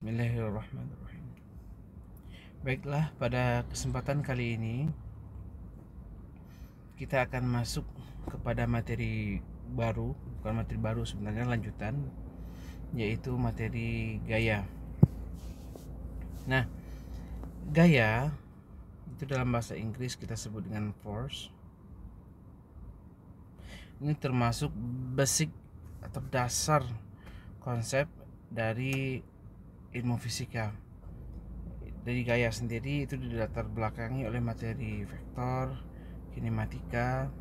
Bismillahirrahmanirrahim. Baiklah, pada kesempatan kali ini kita akan masuk kepada materi baru, bukan materi baru sebenarnya, lanjutan, yaitu materi gaya. Nah, gaya itu dalam bahasa Inggris kita sebut dengan force. Ini termasuk basic atau dasar konsep dari ilmu fisika. Dari gaya sendiri itu dilatar belakangi oleh materi vektor, kinematika.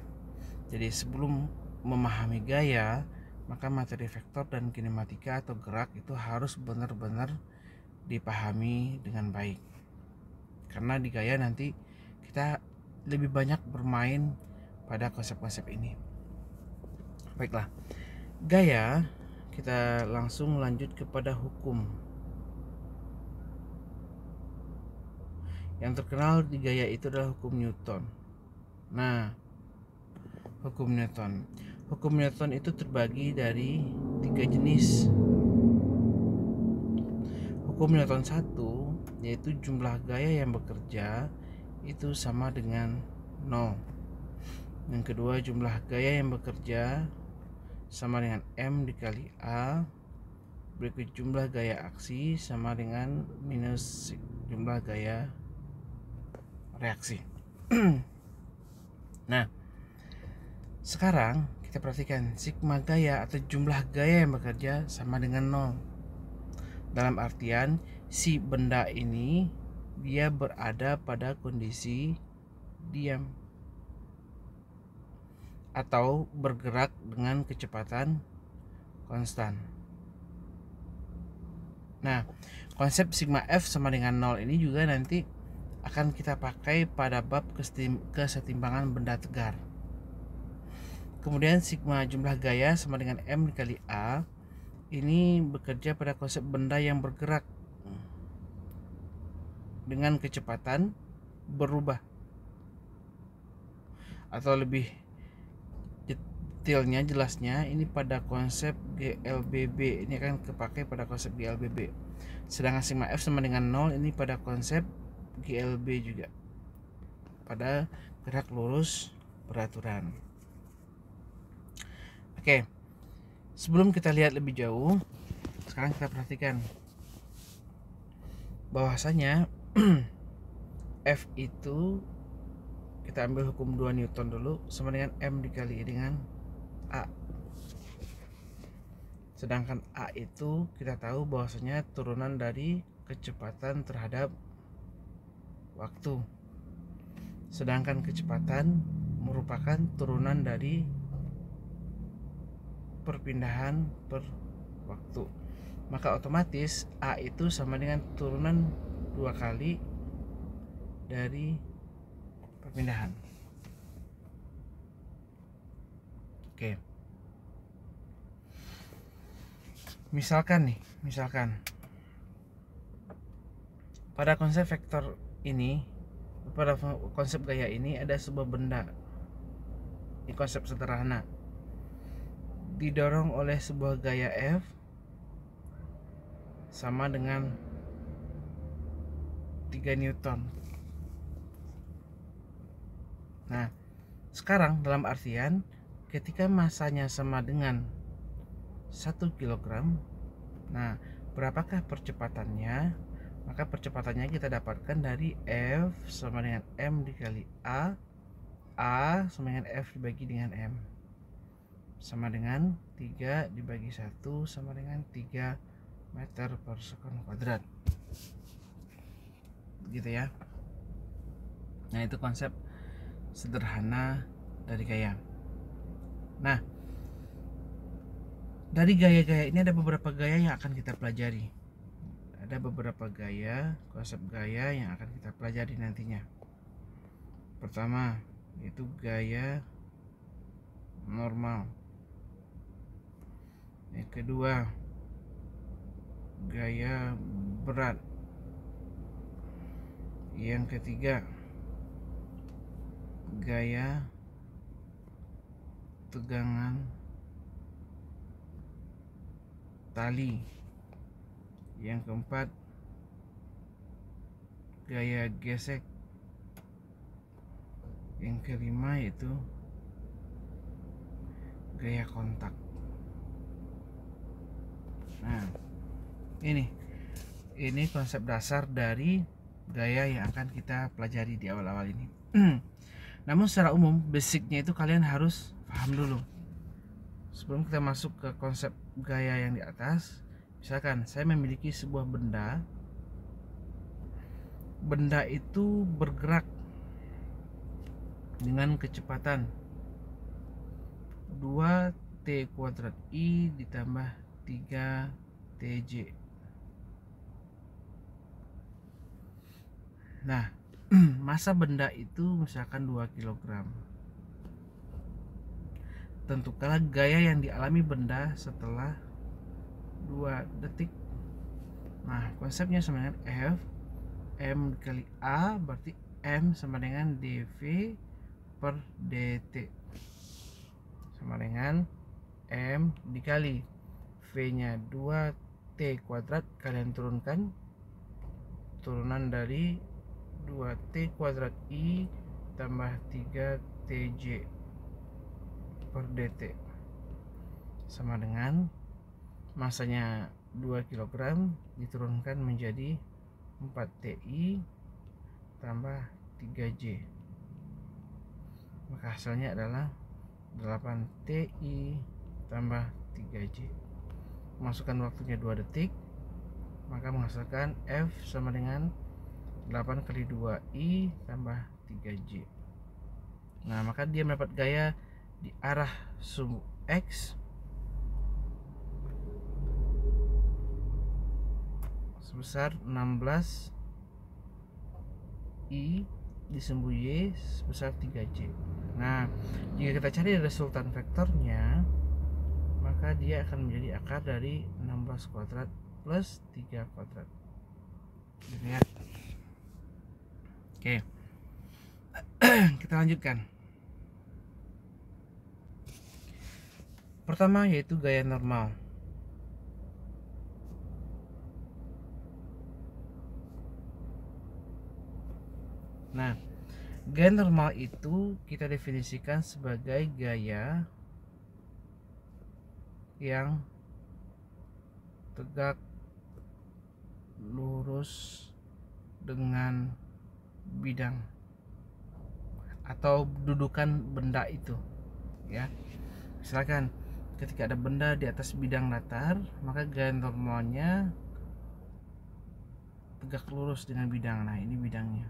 Jadi sebelum memahami gaya, maka materi vektor dan kinematika atau gerak itu harus benar-benar dipahami dengan baik. Karena di gaya nanti kita lebih banyak bermain pada konsep-konsep ini. Baiklah, gaya kita langsung lanjut kepada hukum. Yang terkenal di gaya itu adalah hukum Newton. Nah, hukum Newton itu terbagi dari 3 jenis. Hukum Newton 1 yaitu jumlah gaya yang bekerja itu sama dengan 0. Yang kedua, jumlah gaya yang bekerja sama dengan M dikali A. Berikut jumlah gaya aksi sama dengan minus jumlah gaya reaksi. Nah, sekarang kita perhatikan sigma gaya atau jumlah gaya yang bekerja sama dengan 0. Dalam artian si benda ini dia berada pada kondisi diam atau bergerak dengan kecepatan konstan. Nah, konsep sigma F sama dengan 0 ini juga nanti akan kita pakai pada bab kesetimbangan benda tegar. Kemudian sigma jumlah gaya sama dengan M dikali A. Ini bekerja pada konsep benda yang bergerak dengan kecepatan berubah. Atau lebih detailnya, jelasnya ini pada konsep GLBB. Ini akan kepakai pada konsep GLBB. Sedangkan sigma F sama dengan 0 ini pada konsep GLB juga, pada gerak lurus beraturan. Oke, sebelum kita lihat lebih jauh, sekarang kita perhatikan bahwasanya F itu kita ambil hukum 2 Newton dulu, sama dengan M dikali dengan A. Sedangkan A itu kita tahu bahwasanya turunan dari kecepatan terhadap waktu. Sedangkan kecepatan merupakan turunan dari perpindahan per waktu. Maka otomatis A itu sama dengan turunan 2 kali dari perpindahan. Oke. Misalkan pada konsep vektor ini, pada konsep gaya ini ada sebuah benda. Ini konsep sederhana. Didorong oleh sebuah gaya F sama dengan 3 Newton. Nah, sekarang dalam artian ketika masanya sama dengan 1 kg, nah berapakah percepatannya? Maka percepatannya kita dapatkan dari F sama dengan M dikali A. A sama dengan F dibagi dengan M, sama dengan 3 dibagi 1 sama dengan 3 meter per sekon kuadrat. Gitu ya. Nah, itu konsep sederhana dari gaya. Nah, dari gaya-gaya ini ada beberapa gaya yang akan kita pelajari. Ada beberapa gaya, konsep gaya yang akan kita pelajari nantinya. Pertama, yaitu gaya normal. Yang kedua, gaya berat. Yang ketiga, gaya tegangan tali. Yang keempat, gaya gesek. Yang kelima yaitu gaya kontak. Nah, ini konsep dasar dari gaya yang akan kita pelajari di awal-awal ini. Namun secara umum basicnya itu kalian harus paham dulu sebelum kita masuk ke konsep gaya yang di atas. Misalkan saya memiliki sebuah benda itu bergerak dengan kecepatan 2t kuadrat i ditambah 3tj. Nah, massa benda itu misalkan 2 kg. Tentukanlah gaya yang dialami benda setelah 2 detik. Nah, konsepnya sama dengan F M kali A, berarti M sama dengan dV per dt, sama dengan M dikali V nya 2t kuadrat, kalian turunkan, turunan dari 2t kuadrat i tambah 3tj per dt sama dengan masanya 2 kg diturunkan menjadi 4ti tambah 3j, maka hasilnya adalah 8ti tambah 3j. Masukkan waktunya 2 detik, maka menghasilkan F sama dengan 8 kali 2i tambah 3j. Nah, maka dia mendapat gaya di arah sumbu X sebesar 16 i di sumbu Y sebesar 3j. Nah, jika kita cari resultan vektornya, maka dia akan menjadi akar dari 16 kuadrat plus 3 kuadrat. Lihat. Oke. Kita lanjutkan. Pertama yaitu gaya normal. Nah, gaya normal itu kita definisikan sebagai gaya yang tegak lurus dengan bidang atau dudukan benda itu, ya. Misalkan ketika ada benda di atas bidang datar, maka gaya normalnya tegak lurus dengan bidang. Nah, ini bidangnya,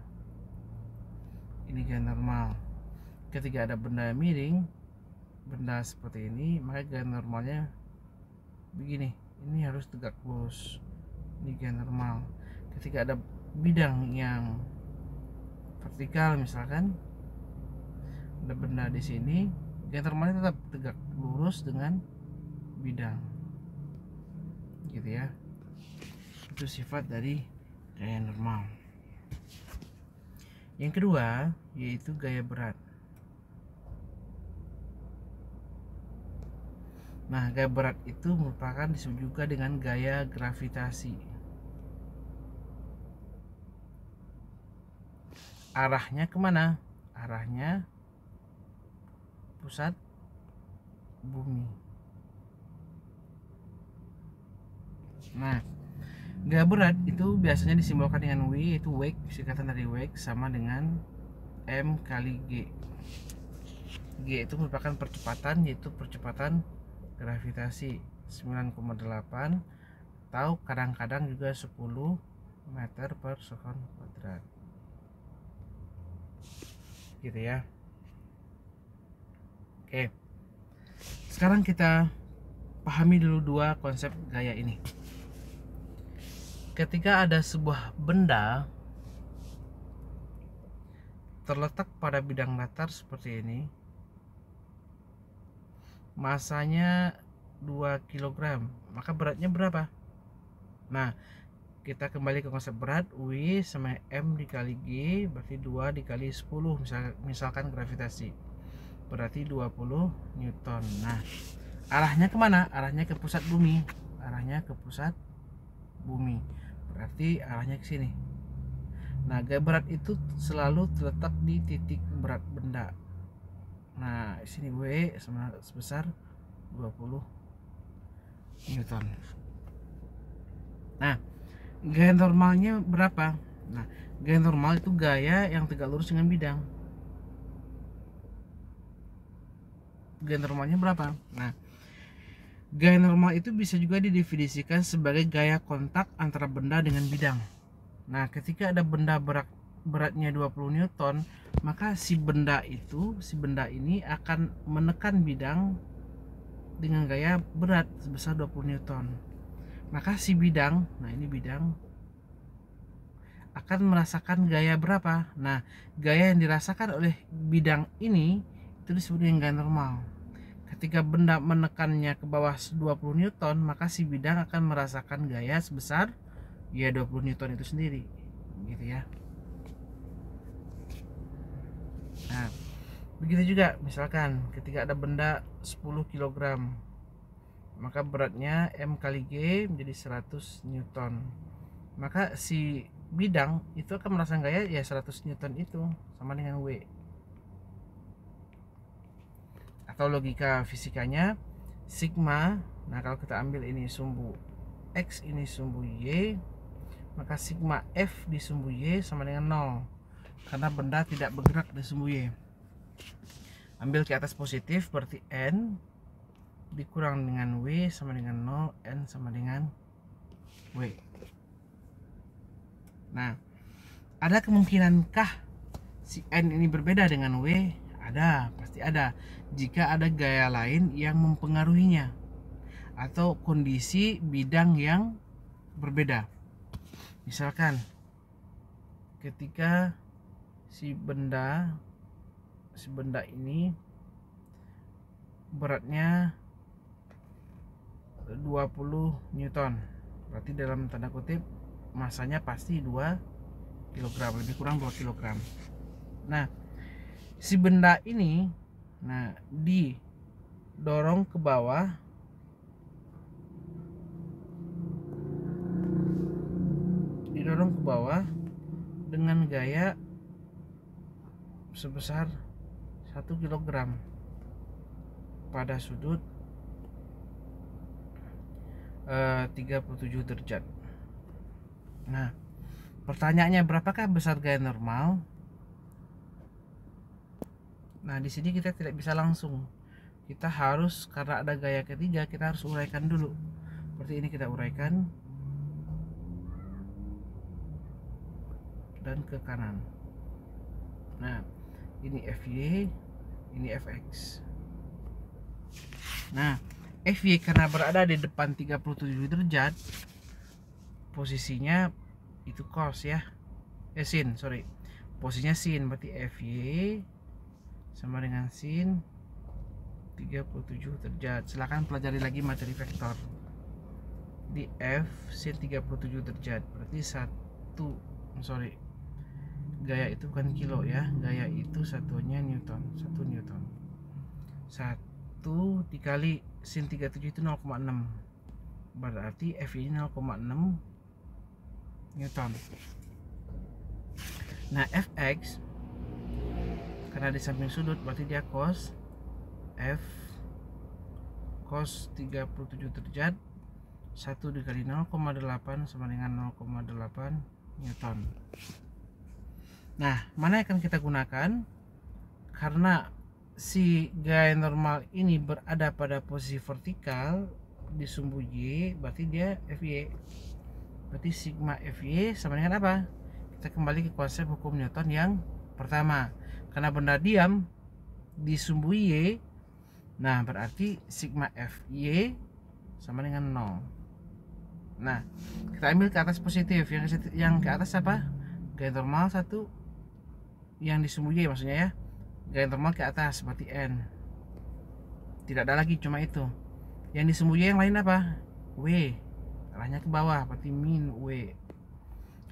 ini gaya normal. Ketika ada benda miring, benda seperti ini, maka gaya normalnya begini, ini harus tegak lurus, ini gaya normal. Ketika ada bidang yang vertikal, misalkan ada benda di sini, gaya normalnya tetap tegak lurus dengan bidang, gitu ya. Itu sifat dari gaya normal. Yang kedua yaitu gaya berat. Nah, gaya berat itu merupakan disebut juga dengan gaya gravitasi. Arahnya kemana? Arahnya pusat bumi. Nah, gaya berat itu biasanya disimbolkan dengan W, yaitu wake, singkatan dari wake sama dengan M kali G. G itu merupakan percepatan, yaitu percepatan gravitasi 9,8 atau kadang-kadang juga 10 meter per sekon kuadrat, gitu ya. Oke, sekarang kita pahami dulu dua konsep gaya ini. Ketika ada sebuah benda terletak pada bidang datar seperti ini, masanya 2 kg, maka beratnya berapa? Nah, kita kembali ke konsep berat, W sama M dikali G, berarti 2 dikali 10, misalkan gravitasi, berarti 20 Newton. Nah, arahnya kemana? Arahnya ke pusat bumi. Arahnya ke pusat bumi, berarti arahnya ke sini. Nah, gaya berat itu selalu terletak di titik berat benda. Nah, di sini W sebesar 20 Newton. Nah, gaya normalnya berapa? Nah, gaya normal itu gaya yang tegak lurus dengan bidang. Gaya normalnya berapa? Nah, gaya normal itu bisa juga didefinisikan sebagai gaya kontak antara benda dengan bidang. Nah, ketika ada benda beratnya 20 Newton, maka si benda ini akan menekan bidang dengan gaya berat sebesar 20 Newton. Maka si bidang, nah ini bidang, akan merasakan gaya berapa? Nah, gaya yang dirasakan oleh bidang ini itu disebut dengan gaya normal. Ketika benda menekannya ke bawah 20 Newton, maka si bidang akan merasakan gaya sebesar ya 20 Newton itu sendiri, gitu ya. Nah, begitu juga misalkan ketika ada benda 10 kg, maka beratnya M kali G menjadi 100 Newton. Maka si bidang itu akan merasakan gaya ya 100 Newton itu sama dengan W. Atau logika fisikanya sigma, nah kalau kita ambil ini sumbu X, ini sumbu Y, maka sigma F di sumbu Y sama dengan 0 karena benda tidak bergerak di sumbu Y. Ambil ke atas positif berarti N dikurang dengan W sama dengan 0, N sama dengan W. Nah, ada kemungkinankah si N ini berbeda dengan W? Ada, pasti ada. Jika ada gaya lain yang mempengaruhinya atau kondisi bidang yang berbeda. Misalkan ketika si benda ini beratnya 20 Newton, berarti dalam tanda kutip masanya pasti 2 kg, lebih kurang 2 kg. Nah, si benda ini didorong ke bawah dengan gaya sebesar 1 kg pada sudut 37 derajat. Nah, pertanyaannya berapakah besar gaya normal? Nah, di sini kita tidak bisa langsung. Kita harus, karena ada gaya ketiga, kita harus uraikan dulu. Seperti ini kita uraikan dan ke kanan. Nah, ini FY, ini FX. Nah, FY karena berada di depan 37 derajat, posisinya itu cos ya. Sin, sorry. Posisinya sin, berarti FY sama dengan sin 37 derajat. Silahkan pelajari lagi materi vektor. Di F sin 37 derajat, berarti gaya itu bukan kilo ya, gaya itu satuannya Newton, 1 Newton. 1 dikali sin 37 itu 0,6, berarti F ini 0,6 Newton. Nah, Fx karena di samping sudut berarti dia cos F cos 37 derajat 1 dikali 0,8 sama dengan 0,8 Newton. Nah, mana yang akan kita gunakan? Karena si gaya normal ini berada pada posisi vertikal di sumbu Y, berarti dia Fy. Berarti sigma Fy sama dengan apa? Kita kembali ke konsep hukum Newton yang pertama. Karena benda diam di sumbu Y, nah berarti sigma Fy sama dengan 0. Nah, kita ambil ke atas positif. Yang ke atas apa? Gaya normal 1 yang di sumbu Y maksudnya ya. Gaya normal ke atas berarti N. Tidak ada lagi, cuma itu. Yang di sumbu Y yang lain apa? W. Arahnya ke bawah berarti min W.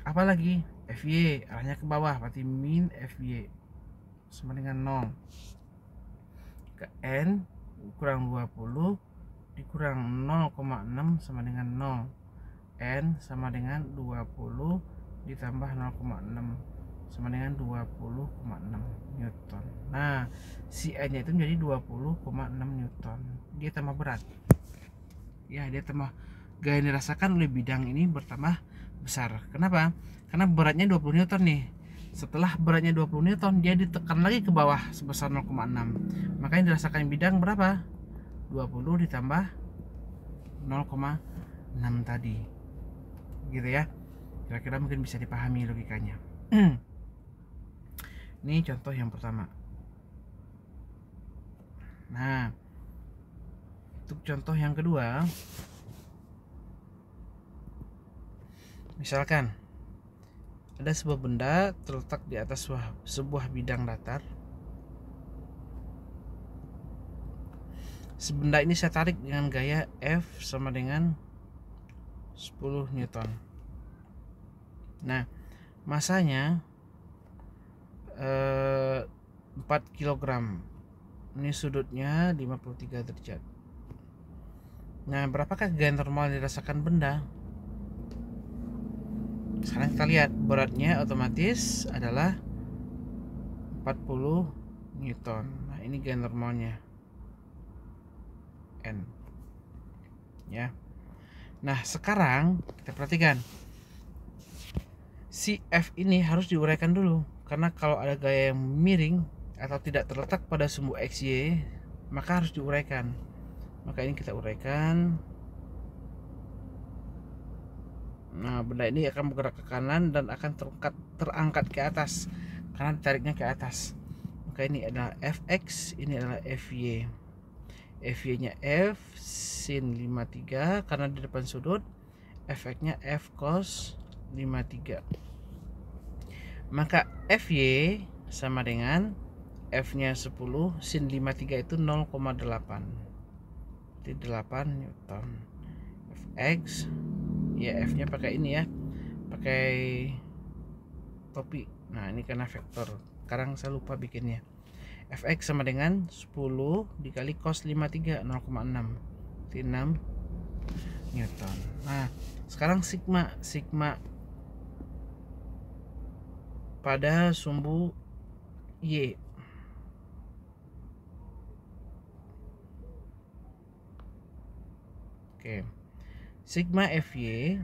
Apa lagi? Fy. Arahnya ke bawah berarti min Fy sama dengan 0. Ke N kurang 20 dikurang 0,6 sama dengan 0. N sama dengan 20 ditambah 0,6 sama dengan 20,6 Newton. Nah, si N nya itu menjadi 20,6 Newton. Dia tambah berat. Ya, dia tambah, gaya yang dirasakan oleh bidang ini bertambah besar. Kenapa? Karena beratnya 20 Newton nih. Setelah beratnya 20 Newton, dia ditekan lagi ke bawah sebesar 0,6. Makanya dirasakan bidang berapa? 20 ditambah 0,6 tadi. Gitu ya. Kira-kira mungkin bisa dipahami logikanya. Ini contoh yang pertama. Nah, untuk contoh yang kedua, misalkan ada sebuah benda terletak di atas sebuah bidang datar. Benda ini saya tarik dengan gaya F sama dengan 10 Newton. Nah, masanya 4 kg. Ini sudutnya 53 derajat. Nah, berapakah gaya normal yang dirasakan benda? Sekarang kita lihat, beratnya otomatis adalah 40 Newton. Nah, ini gaya normalnya N. Ya. Nah, sekarang kita perhatikan. Si F ini harus diuraikan dulu, karena kalau ada gaya yang miring atau tidak terletak pada sumbu XY, maka harus diuraikan. Maka ini kita uraikan. Nah, benda ini akan bergerak ke kanan dan akan terangkat ke atas karena ditariknya ke atas. Maka ini adalah Fx, ini adalah Fy. Fy nya F sin 53 karena di depan sudut. Fx nya F cos 53. Maka Fy sama dengan F nya 10 sin 53 itu 0,8. Jadi 8 Newton. Fx, ya F nya pakai ini ya, pakai topi. Nah, ini karena vektor. Sekarang saya lupa bikinnya. Fx sama dengan 10 dikali cos 53, 0,6. Jadi 6 Newton. Nah, sekarang sigma pada sumbu Y. Oke. Sigma Fy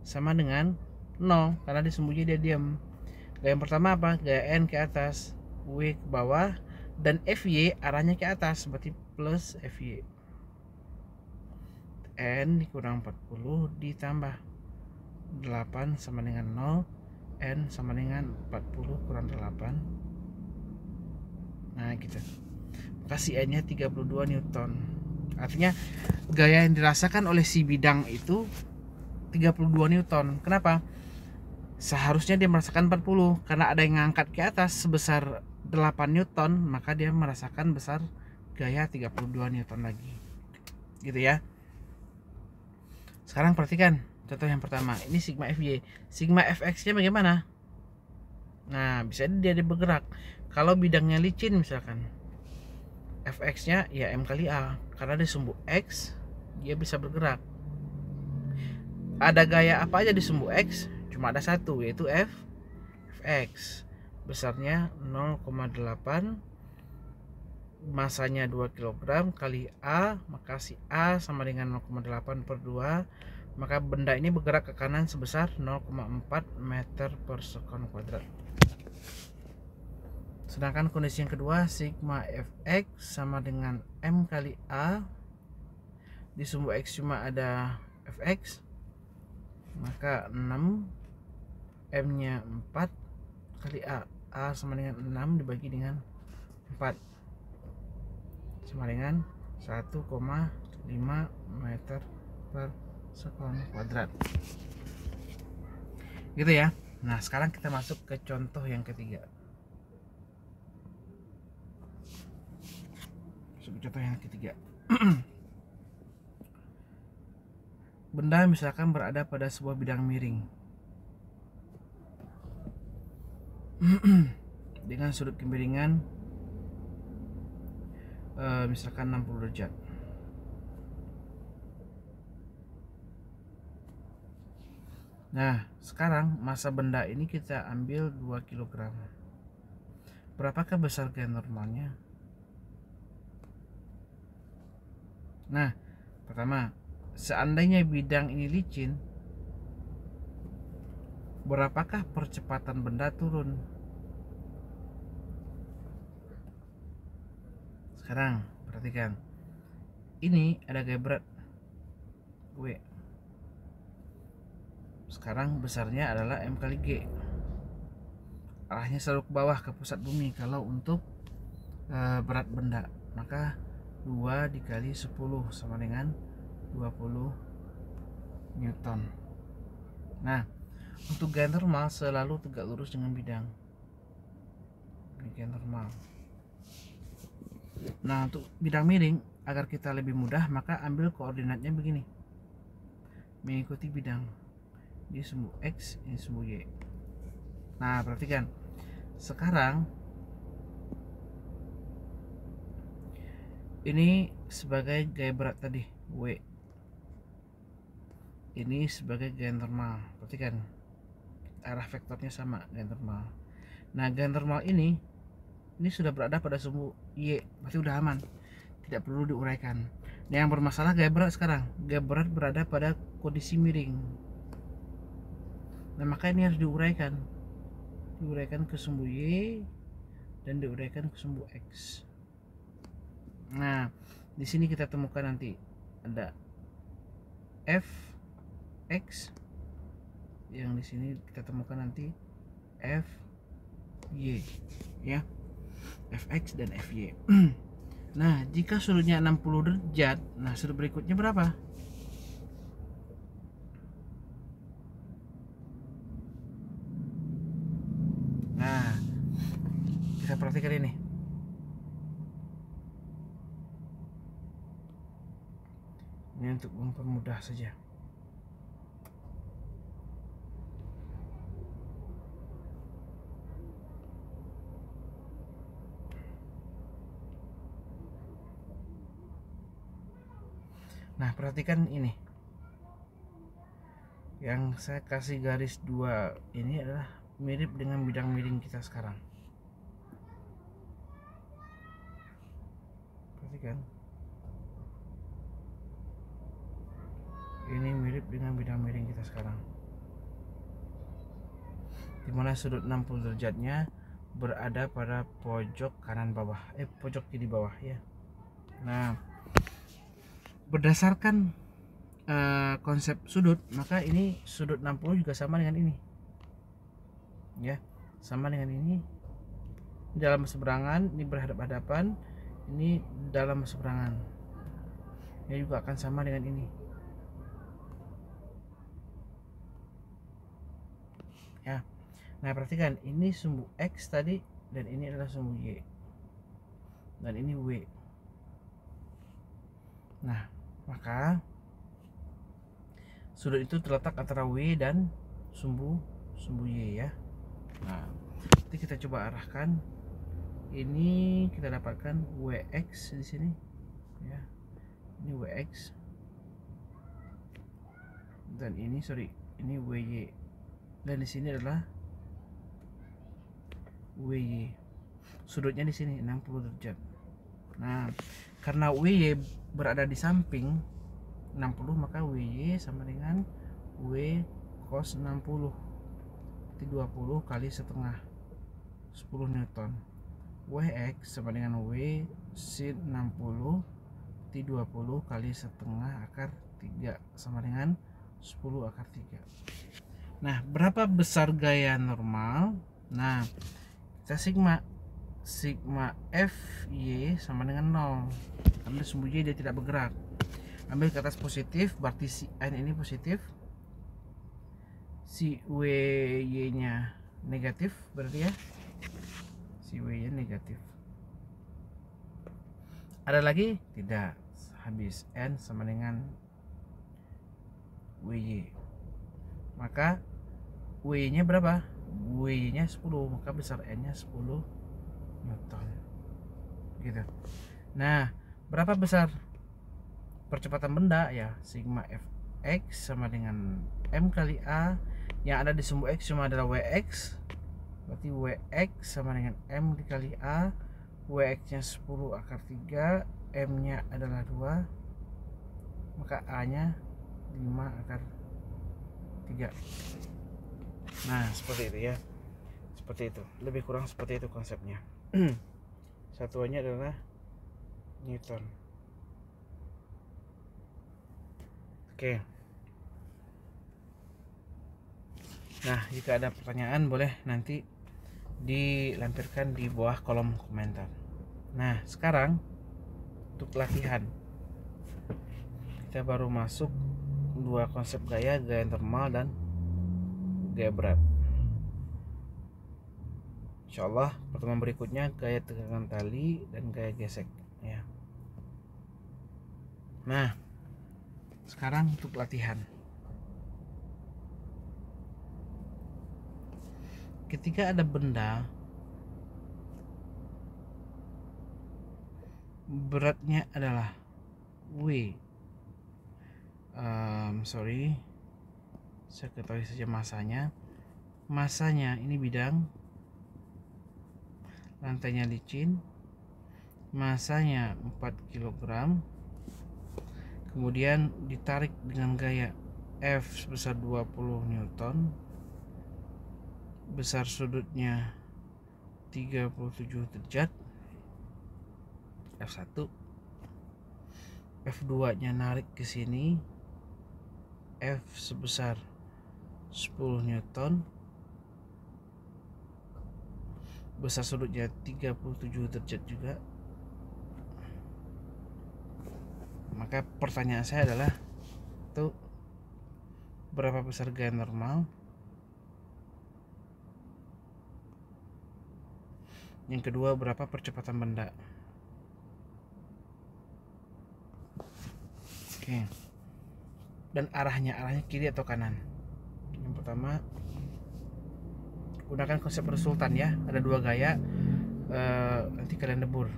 sama dengan 0 karena di sumbu Y dia diam. Gaya yang pertama apa? Gaya N ke atas, W ke bawah, dan Fy arahnya ke atas, berarti plus Fy. N dikurang 40 ditambah 8 sama dengan 0. N sama dengan 40 kurang 8. Nah, gitu. Kasih N nya 32 Newton. Artinya gaya yang dirasakan oleh si bidang itu 32 Newton. Kenapa? Seharusnya dia merasakan 40, karena ada yang ngangkat ke atas sebesar 8 Newton, maka dia merasakan besar gaya 32 Newton lagi. Gitu ya. Sekarang perhatikan contoh yang pertama. Ini sigma Fy. Sigma Fx nya bagaimana? Nah, bisa dia bergerak. Kalau bidangnya licin misalkan, Fx nya ya M kali A, karena di sumbu X dia bisa bergerak. Ada gaya apa aja di sumbu X? Cuma ada satu, yaitu Fx. Besarnya 0,8, masanya 2 kg kali A, maka si A sama dengan 0,8 per 2, maka benda ini bergerak ke kanan sebesar 0,4 meter per sekon kuadrat. Sedangkan kondisi yang kedua, sigma Fx sama dengan M kali A. Di sumbu X cuma ada Fx, maka 6, M nya 4 kali A. A sama dengan 6 dibagi dengan 4, sama dengan 1,5 meter per sekon kuadrat. Gitu ya. Nah, sekarang kita masuk ke contoh yang ketiga. Contoh yang ketiga. Benda misalkan berada pada sebuah bidang miring dengan sudut kemiringan misalkan 60 derajat. Nah, sekarang massa benda ini kita ambil 2 kg. Berapakah besar gaya normalnya? Nah, pertama, seandainya bidang ini licin, berapakah percepatan benda turun? Sekarang perhatikan, ini ada gaya berat W. Sekarang besarnya adalah M kali G. Arahnya selalu ke bawah, ke pusat bumi. Kalau untuk berat benda, maka 2 dikali 10 sama dengan 20 Newton. Nah, untuk gaya normal selalu tegak lurus dengan bidang. Ini gaya normal. Nah, untuk bidang miring, agar kita lebih mudah, maka ambil koordinatnya begini, mengikuti bidang. Ini sumbu X, ini sumbu Y. Nah, perhatikan. Sekarang ini sebagai gaya berat tadi, W. Ini sebagai gaya normal. Perhatikan, arah vektornya sama, gaya normal. Nah, gaya normal ini sudah berada pada sumbu Y, berarti udah aman, tidak perlu diuraikan. Nah, yang bermasalah gaya berat sekarang. Gaya berat berada pada kondisi miring. Nah, maka ini harus diuraikan ke sumbu Y dan diuraikan ke sumbu X. Nah, di sini kita temukan nanti ada F X, yang di sini kita temukan nanti F Y, ya, Fx dan Fy. Nah, jika sudutnya 60 derajat, nah sudut berikutnya berapa? Nah, kita perhatikan ini. Ini untuk mempermudah saja. Nah, perhatikan ini. Yang saya kasih garis 2 ini adalah mirip dengan bidang miring kita sekarang. Perhatikan. Ini mirip dengan bidang miring kita sekarang. Dimana sudut 60 derajatnya berada pada pojok kanan bawah, pojok kiri bawah, ya. Nah, berdasarkan konsep sudut, maka ini sudut 60 juga sama dengan ini, ya, sama dengan ini dalam berseberangan, ini berhadap-hadapan, ini dalam berseberangan, ini juga akan sama dengan ini, ya. Nah, perhatikan, ini sumbu X tadi, dan ini adalah sumbu Y, dan ini W. Nah, maka sudut itu terletak antara W dan sumbu Y, ya. Nah, nanti kita coba arahkan. Ini kita dapatkan WX di sini, ya. Ini WX, dan ini ini WY, dan di sini adalah WY. Sudutnya di sini 60 derajat. Nah, karena WY berada di samping 60, maka WY sama dengan W cos 60, 20 kali setengah, 10 Newton. WX sama dengan W sin 60 20 kali setengah akar 3 sama dengan 10 akar 3. Nah, berapa besar gaya normal? Nah, kita sigma Fy sama dengan 0, karena sumbu Y dia tidak bergerak. Ambil ke atas positif, berarti si N ini positif, si WY nya negatif, berarti ya, si WY nya negatif. Ada lagi? Tidak, habis. N sama dengan WY, maka WY nya berapa? WY nya 10, maka besar N nya 10 Newton, gitu. Nah, berapa besar percepatan benda? Ya, sigma Fx sama dengan M kali A Yang ada di sumbu X cuma adalah WX, berarti WX sama dengan M dikali A. WX nya 10 akar 3, M nya adalah 2, maka A nya 5 akar 3. Nah seperti itu ya, seperti itu, lebih kurang seperti itu konsepnya. Satuannya adalah Newton. Oke. Nah, jika ada pertanyaan boleh nanti dilampirkan di bawah kolom komentar. Nah, sekarang untuk latihan. Kita baru masuk dua konsep gaya normal dan gaya berat. Insyaallah pertemuan berikutnya gaya tegangan tali dan gaya gesek ya. Nah, sekarang untuk latihan. Ketika ada benda beratnya adalah W, saya ketahui saja masanya ini bidang, lantainya licin, masanya 4 kg, kemudian ditarik dengan gaya F sebesar 20 Newton, besar sudutnya 37 derajat, F1, F2 nya narik ke sini, F sebesar 10 Newton, besar sudutnya 37 derajat juga. Maka pertanyaan saya adalah tuh berapa besar gaya normal? Yang kedua, berapa percepatan benda? Oke. Dan arahnya kiri atau kanan? Yang pertama, gunakan konsep resultan ya. Ada dua gaya, nanti kalian lebur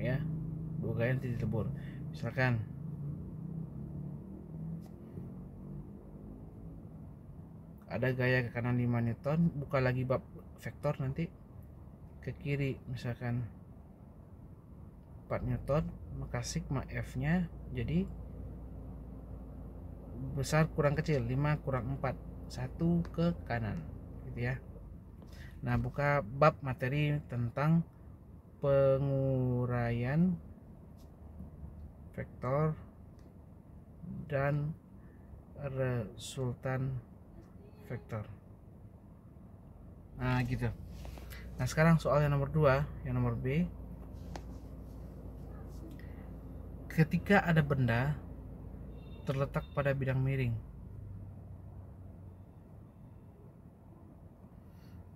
ya. Dua gaya nanti dilebur. Misalkan ada gaya ke kanan 5 Newton, buka lagi bab vektor nanti ke kiri, misalkan 4 Newton, maka sigma F nya jadi besar kurang kecil, 5 kurang 4, 1 ke kanan gitu ya. Nah, buka bab materi tentang penguraian vektor dan resultan vektor. Nah gitu. Nah sekarang soal yang nomor 2, yang nomor B. Ketika ada benda terletak pada bidang miring,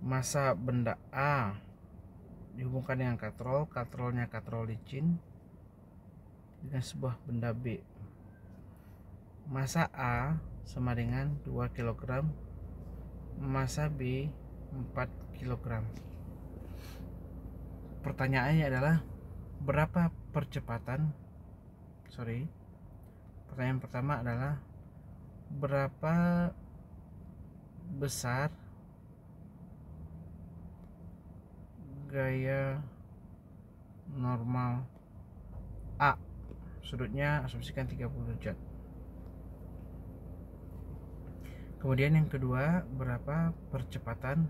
massa benda A dihubungkan dengan katrolnya katrol licin dengan sebuah benda B. Massa A sama dengan 2 kg, massa B 4 kg. Pertanyaannya adalah berapa percepatan? Pertanyaan pertama adalah berapa besar gaya normal A? Sudutnya asumsikan 30 derajat. Kemudian yang kedua, berapa percepatan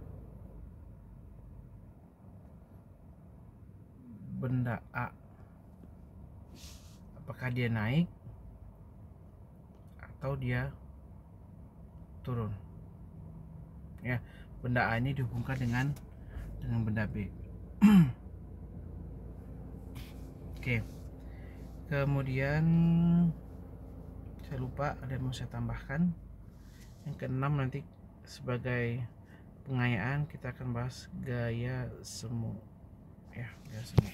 benda A? Apakah dia naik atau dia turun? Ya, benda A ini dihubungkan dengan benda B. Oke. Kemudian saya lupa ada yang mau saya tambahkan. Yang keenam nanti sebagai pengayaan kita akan bahas gaya semu ya, gaya semu.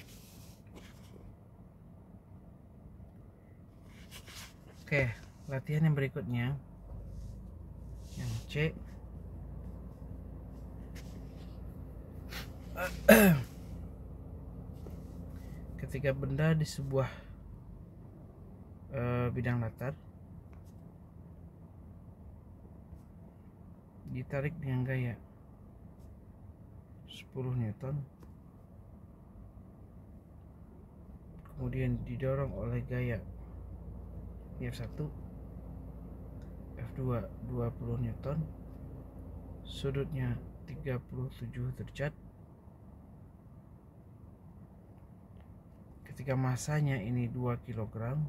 Oke, latihan yang berikutnya yang C. Ketika benda di sebuah bidang latar ditarik dengan gaya 10 Newton, kemudian didorong oleh gaya F1, F2 20 Newton, sudutnya 37 derajat. Ketika masanya ini 2 kg,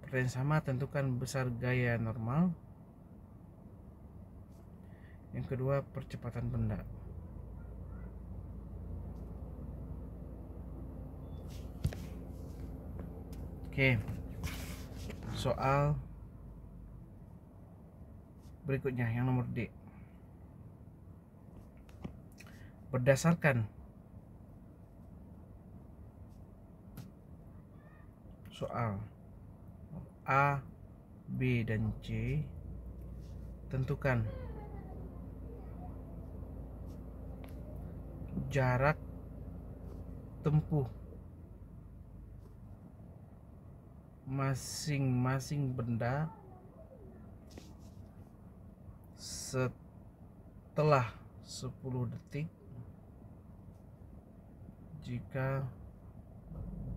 pertanyaan sama, tentukan besar gaya normal. Yang kedua, percepatan benda. Oke, soal berikutnya yang nomor D. Berdasarkan soal A, B, dan C, tentukan jarak tempuh masing-masing benda setelah 10 detik jika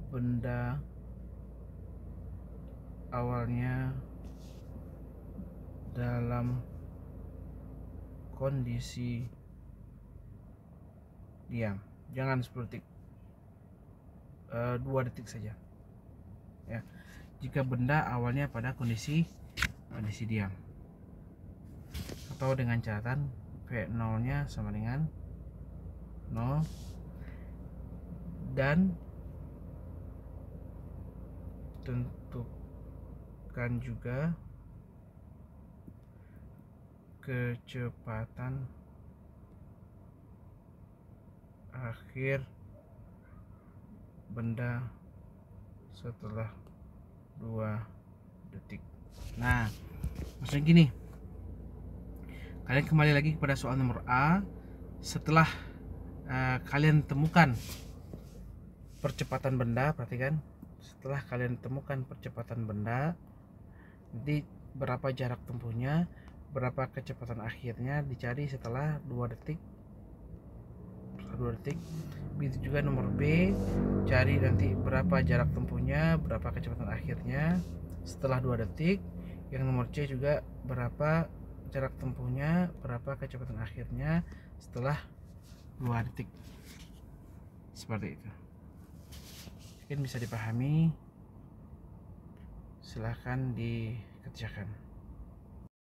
benda awalnya dalam kondisi diam. Jangan 10 detik, 2 detik saja ya, jika benda awalnya pada kondisi diam, atau dengan catatan V0 nya sama dengan 0, dan tentukan juga kecepatan akhir benda setelah 2 detik. Nah, maksudnya gini, kalian kembali lagi kepada soal nomor A. Setelah kalian temukan percepatan benda, perhatikan, setelah kalian temukan percepatan benda, nanti berapa jarak tempuhnya, berapa kecepatan akhirnya, dicari setelah 2 detik. Begitu juga nomor B, cari nanti berapa jarak tempuhnya, berapa kecepatan akhirnya setelah 2 detik. Yang nomor C juga berapa jarak tempuhnya, berapa kecepatan akhirnya setelah 2 detik. Seperti itu. Mungkin bisa dipahami, silahkan dikerjakan.